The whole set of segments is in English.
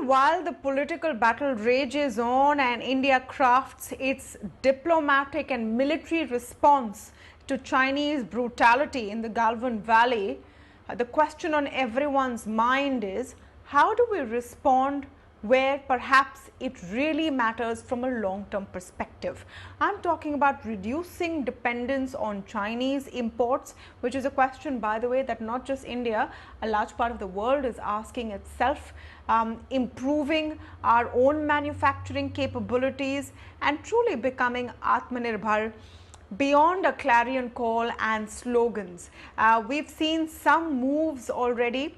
while the political battle rages on and India crafts its diplomatic and military response to Chinese brutality in the Galvan Valley, the question on everyone's mind is, how do we respond where perhaps it really matters from a long-term perspective? I'm talking about reducing dependence on Chinese imports, which is a question, by the way, that not just India, a large part of the world is asking itself, improving our own manufacturing capabilities and truly becoming Aatmanirbhar beyond a clarion call and slogans. We've seen some moves already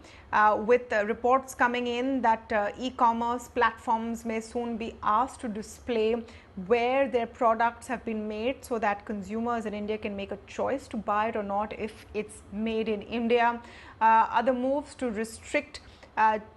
with reports coming in that e-commerce platforms may soon be asked to display where their products have been made so that consumers in India can make a choice to buy it or not if it's made in India. Other moves to restrict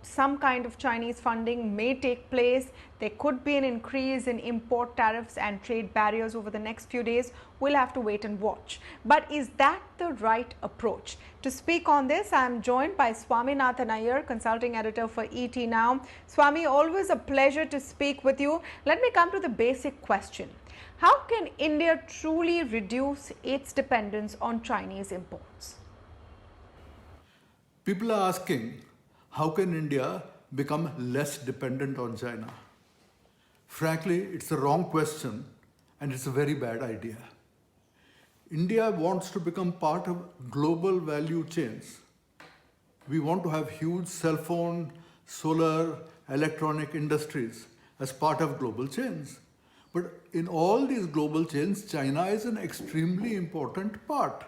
some kind of Chinese funding may take place. There could be an increase in import tariffs and trade barriers over the next few days. We'll have to wait and watch. But is that the right approach? To speak on this, I am joined by Swaminathan Aiyar, consulting editor for ET Now. Swami, always a pleasure to speak with you. Let me come to the basic question. How can India truly reduce its dependence on Chinese imports? People are asking, how can India become less dependent on China? Frankly, it's a wrong question and it's a very bad idea. India wants to become part of global value chains. We want to have huge cell phone, solar, electronic industries as part of global chains. But in all these global chains, China is an extremely important part.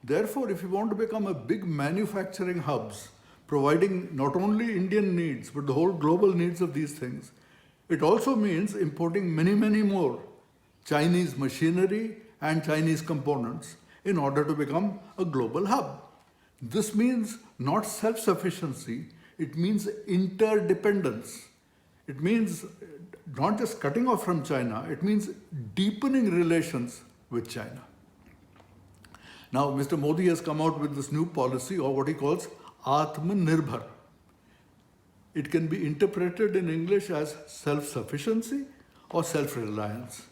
Therefore, if you want to become a big manufacturing hubs, providing not only Indian needs, but the whole global needs of these things, it also means importing many, many more Chinese machinery and Chinese components in order to become a global hub. This means not self-sufficiency, it means interdependence. It means not just cutting off from China, it means deepening relations with China. Now, Mr. Modi has come out with this new policy, or what he calls Aatmanirbhar. It can be interpreted in English as self-sufficiency or self-reliance.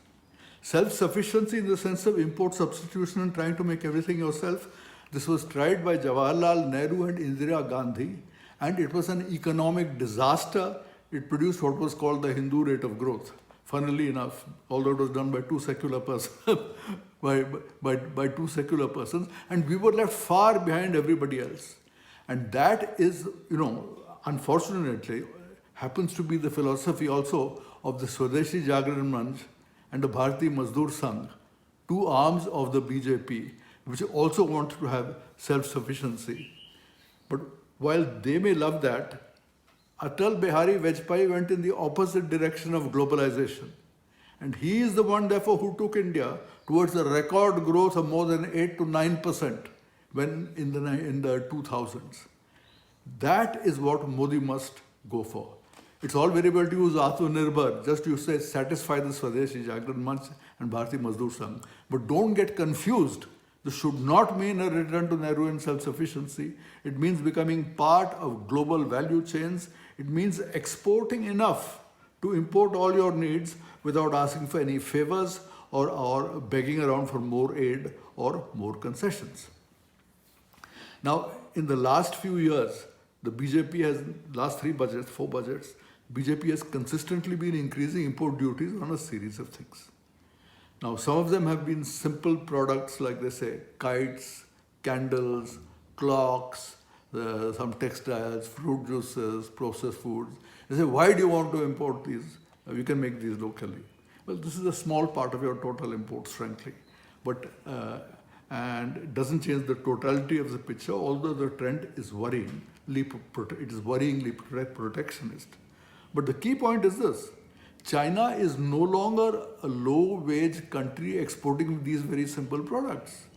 Self-sufficiency in the sense of import substitution and trying to make everything yourself. This was tried by Jawaharlal Nehru and Indira Gandhi, and it was an economic disaster. It produced what was called the Hindu rate of growth. Funnily enough, although it was done by two secular persons, by two secular persons, and we were left far behind everybody else. And that is, unfortunately, happens to be the philosophy also of the Swadeshi Jagran Manch and the Bharatiya Mazdoor Sangh, two arms of the BJP, which also want to have self-sufficiency. But while they may love that, Atal Bihari Vajpayee went in the opposite direction of globalization. And he is the one, therefore, who took India towards a record growth of more than 8 to 9% when in the 2000s. That is what Modi must go for. It's all very well to use Aatmanirbhar, just to say satisfy the Swadeshi Jagran Manch and Bharatiya Mazdoor Sangh. But don't get confused. This should not mean a return to Nehruvian self-sufficiency. It means becoming part of global value chains. It means exporting enough to import all your needs without asking for any favors or begging around for more aid or more concessions. Now, in the last few years, the BJP has, last four budgets, BJP has consistently been increasing import duties on a series of things. Now, some of them have been simple products like they say, kites, candles, clocks, some textiles, fruit juices, processed foods. They say, why do you want to import these? We can make these locally. Well, this is a small part of your total imports, frankly. But and it doesn't change the totality of the picture, although the trend is worrying. It is worryingly protectionist. But the key point is this. China is no longer a low-wage country exporting these very simple products.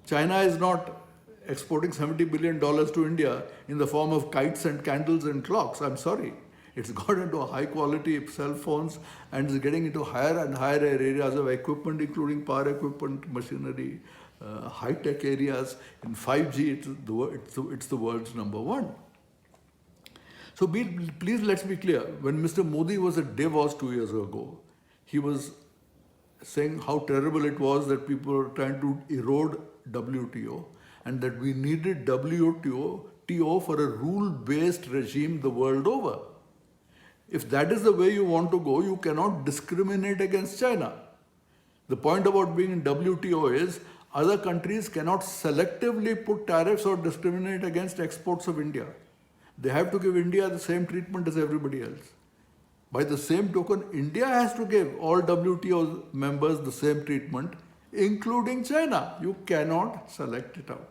China is not exporting $70 billion to India in the form of kites and candles and clocks. I'm sorry. It's got into high-quality cell phones and is getting into higher and higher areas of equipment, including power equipment, machinery, high-tech areas. In 5G, it's the world's number one. So please let's be clear. When Mr. Modi was at Davos 2 years ago, he was saying how terrible it was that people were trying to erode WTO and that we needed WTO for a rule-based regime the world over. If that is the way you want to go, you cannot discriminate against China. The point about being in WTO is other countries cannot selectively put tariffs or discriminate against exports of India. They have to give India the same treatment as everybody else. By the same token, India has to give all WTO members the same treatment, including China. You cannot select it out.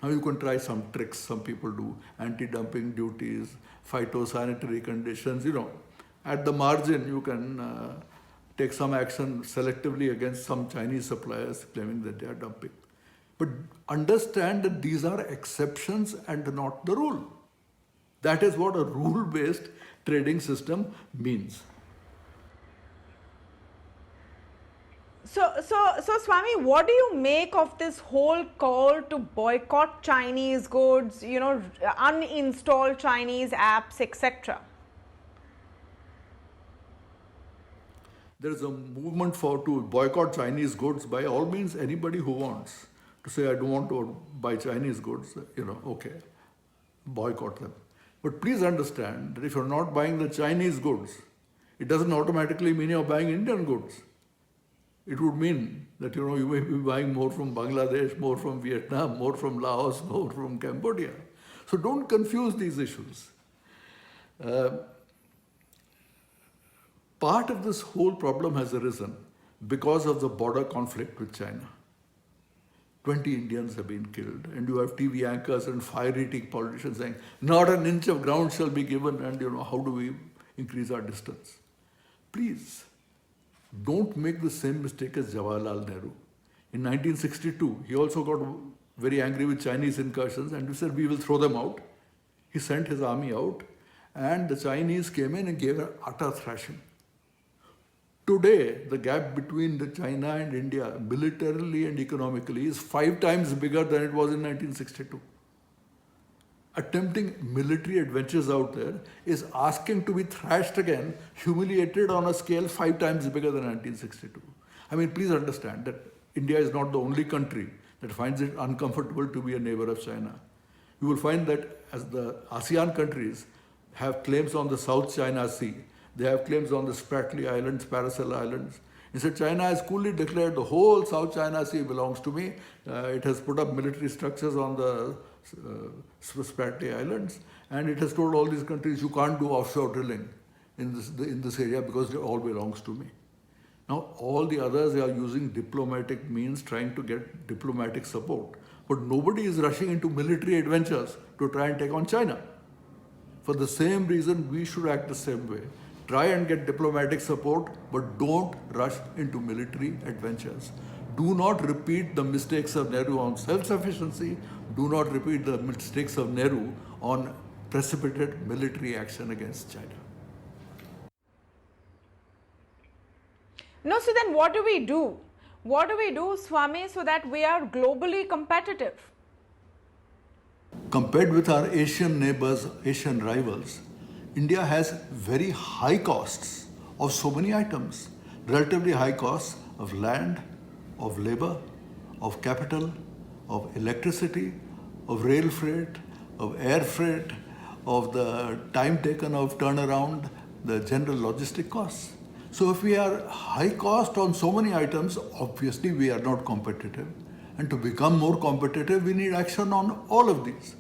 Now you can try some tricks some people do, anti-dumping duties, phytosanitary conditions, At the margin, you can take some action selectively against some Chinese suppliers claiming that they are dumping. But understand that these are exceptions and not the rule. That is what a rule-based trading system means. So, Swami, what do you make of this whole call to boycott Chinese goods, uninstall Chinese apps, etc.? There is a movement to boycott Chinese goods by all means. Anybody who wants to say, I don't want to buy Chinese goods, okay, boycott them. But please understand that if you're not buying the Chinese goods, it doesn't automatically mean you're buying Indian goods. It would mean that you may be buying more from Bangladesh, more from Vietnam, more from Laos, more from Cambodia. So don't confuse these issues. Part of this whole problem has arisen because of the border conflict with China. 20 Indians have been killed, and you have TV anchors and fire-eating politicians saying, not an inch of ground shall be given, and how do we increase our distance? Please, don't make the same mistake as Jawaharlal Nehru. In 1962, he also got very angry with Chinese incursions, and he said, we will throw them out. He sent his army out, and the Chinese came in and gave an utter thrashing. Today, the gap between China and India, militarily and economically, is 5 times bigger than it was in 1962. Attempting military adventures out there is asking to be thrashed again, humiliated on a scale 5 times bigger than 1962. Please understand that India is not the only country that finds it uncomfortable to be a neighbor of China. You will find that as the ASEAN countries have claims on the South China Sea, they have claims on the Spratly Islands, Paracel Islands. Instead, China has coolly declared the whole South China Sea belongs to me. It has put up military structures on the Spratly Islands, and it has told all these countries, you can't do offshore drilling in this area because it all belongs to me. Now, all the others are using diplomatic means, trying to get diplomatic support. But nobody is rushing into military adventures to try and take on China. For the same reason, we should act the same way. Try and get diplomatic support, but don't rush into military adventures. Do not repeat the mistakes of Nehru on self-sufficiency. Do not repeat the mistakes of Nehru on precipitate military action against China. No, so then what do we do? What do we do, Swami, so that we are globally competitive? Compared with our Asian neighbors, Asian rivals, India has very high costs of so many items, relatively high costs of land, of labor, of capital, of electricity, of rail freight, of air freight, of the time taken of turnaround, the general logistic costs. So if we are high cost on so many items, obviously we are not competitive. And to become more competitive, we need action on all of these.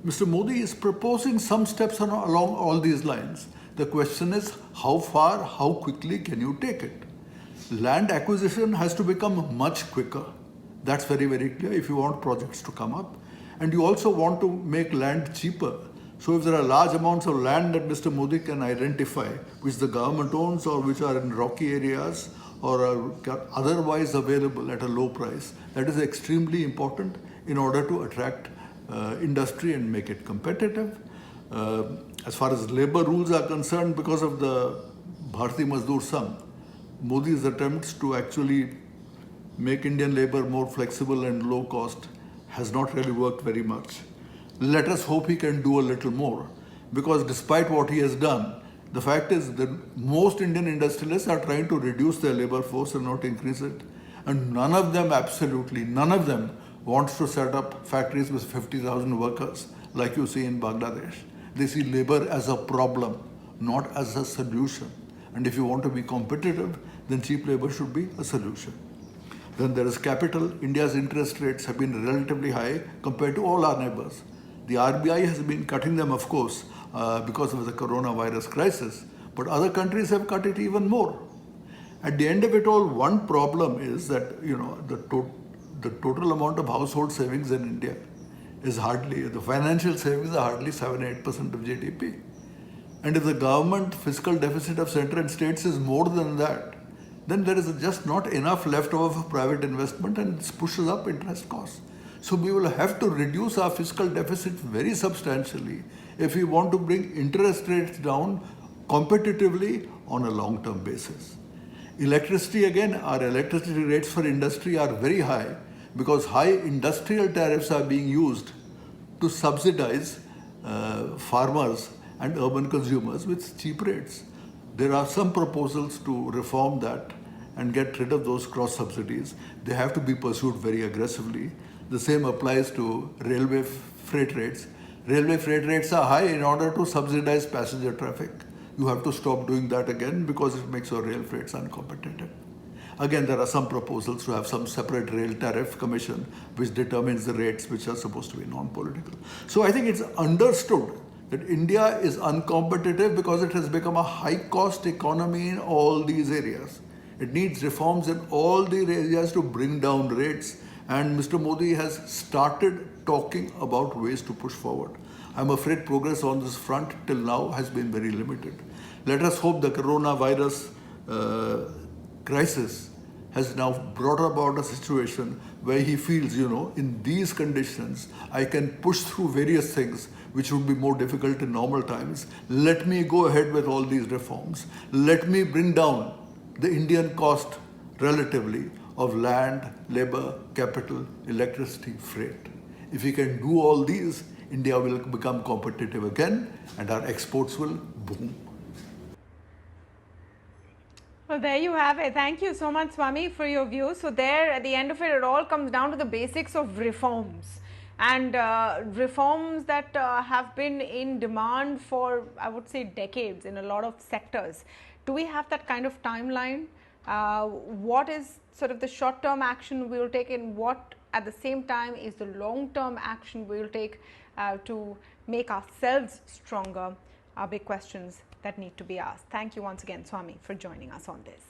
Mr. Modi is proposing some steps along all these lines. The question is, how far, how quickly can you take it? Land acquisition has to become much quicker. That's very, very clear if you want projects to come up. And you also want to make land cheaper. So if there are large amounts of land that Mr. Modi can identify, which the government owns or which are in rocky areas or are otherwise available at a low price, that is extremely important in order to attract industry and make it competitive. As far as labor rules are concerned, because of the Bharati Mazdoor Sangh, Modi's attempts to actually make Indian labor more flexible and low cost has not really worked very much. Let us hope he can do a little more. because despite what he has done, the fact is that most Indian industrialists are trying to reduce their labor force and not increase it. And none of them, absolutely none of them, wants to set up factories with 50,000 workers like you see in Bangladesh. They see labor as a problem, not as a solution. And if you want to be competitive, then cheap labor should be a solution. Then there is capital. India's interest rates have been relatively high compared to all our neighbors. The RBI has been cutting them, of course, because of the coronavirus crisis, but other countries have cut it even more. At the end of it all, one problem is that the total amount of household savings in India is hardly, the financial savings are hardly 7-8% of GDP. And if the government fiscal deficit of center and states is more than that, then there is just not enough left over for private investment, and it pushes up interest costs. So we will have to reduce our fiscal deficit very substantially if we want to bring interest rates down competitively on a long-term basis. Electricity, again, our electricity rates for industry are very high because high industrial tariffs are being used to subsidize farmers and urban consumers with cheap rates. There are some proposals to reform that and get rid of those cross subsidies. They have to be pursued very aggressively. The same applies to railway freight rates. Railway freight rates are high in order to subsidize passenger traffic. You have to stop doing that again because it makes your rail freights uncompetitive. Again, there are some proposals to have some separate rail tariff commission which determines the rates which are supposed to be non-political. So I think it's understood that India is uncompetitive because it has become a high-cost economy in all these areas. It needs reforms in all the areas to bring down rates, and Mr. Modi has started talking about ways to push forward. I'm afraid progress on this front till now has been very limited. Let us hope the coronavirus crisis has now brought about a situation where he feels, in these conditions, I can push through various things which would be more difficult in normal times. Let me go ahead with all these reforms. Let me bring down the Indian cost relatively of land, labor, capital, electricity, freight. If we can do all these, India will become competitive again and our exports will boom. Well, there you have it. Thank you so much, Swami, for your views. So there, at the end of it, it all comes down to the basics of reforms. And reforms that have been in demand for, I would say, decades in a lot of sectors. Do we have that kind of timeline? What is sort of the short-term action we will take, and what at the same time is the long-term action we will take to make ourselves stronger, are big questions that need to be asked. Thank you once again, Swami, for joining us on this.